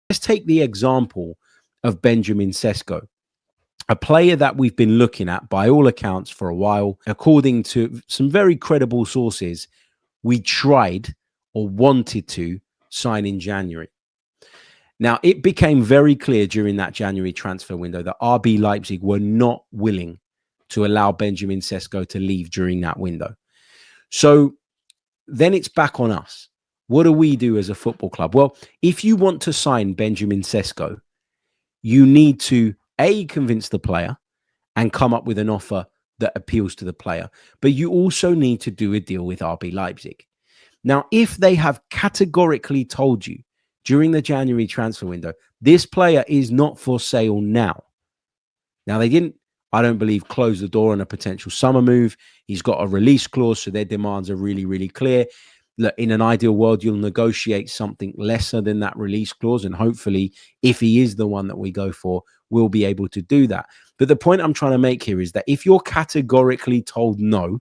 let's take the example of Benjamin Sesko, a player that we've been looking at by all accounts for a while. According to some very credible sources, we tried or wanted to sign in January. Now, it became very clear during that January transfer window that RB Leipzig were not willing to allow Benjamin Sesko to leave during that window. So then it's back on us. What do we do as a football club? Well, if you want to sign Benjamin Sesko, you need to, A, convince the player and come up with an offer that appeals to the player. But you also need to do a deal with RB Leipzig. Now, if they have categorically told you during the January transfer window, this player is not for sale now. Now, they didn't, I don't believe, close the door on a potential summer move. He's got a release clause, so their demands are really, really clear. Look, in an ideal world, you'll negotiate something lesser than that release clause. And hopefully, if he is the one that we go for, we'll be able to do that. But the point I'm trying to make here is that if you're categorically told no,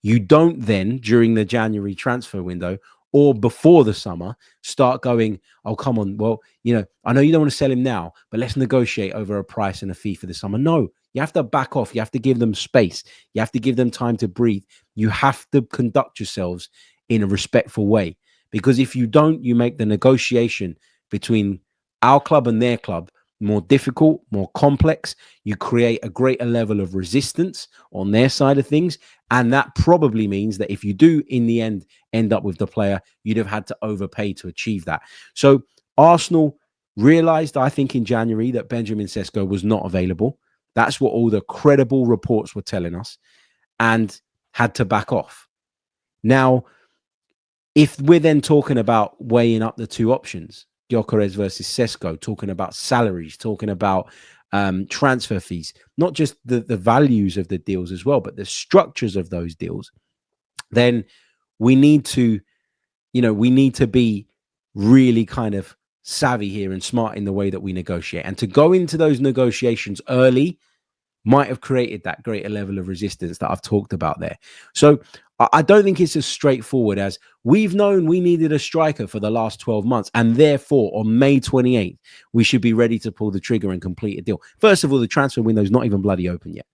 you don't then, during the January transfer window or before the summer, start going, oh, come on. Well, I know you don't want to sell him now, but let's negotiate over a price and a fee for the summer. No, you have to back off. You have to give them space. You have to give them time to breathe. You have to conduct yourselves in a respectful way, because if you don't, you make the negotiation between our club and their club more difficult, more complex. You create a greater level of resistance on their side of things. And that probably means that if you do in the end up with the player, you'd have had to overpay to achieve that. So Arsenal realized, I think, in January that Benjamin Sesko was not available. That's what all the credible reports were telling us, and had to back off. Now, if we're then talking about weighing up the two options, Gyökeres versus Sesko, talking about salaries, talking about transfer fees, not just the values of the deals as well, but the structures of those deals, then we need to be really kind of savvy here and smart in the way that we negotiate. And to go into those negotiations early might have created that greater level of resistance that I've talked about there. So I don't think it's as straightforward as we've known we needed a striker for the last 12 months. And therefore, on May 28th, we should be ready to pull the trigger and complete a deal. First of all, the transfer window is not even bloody open yet.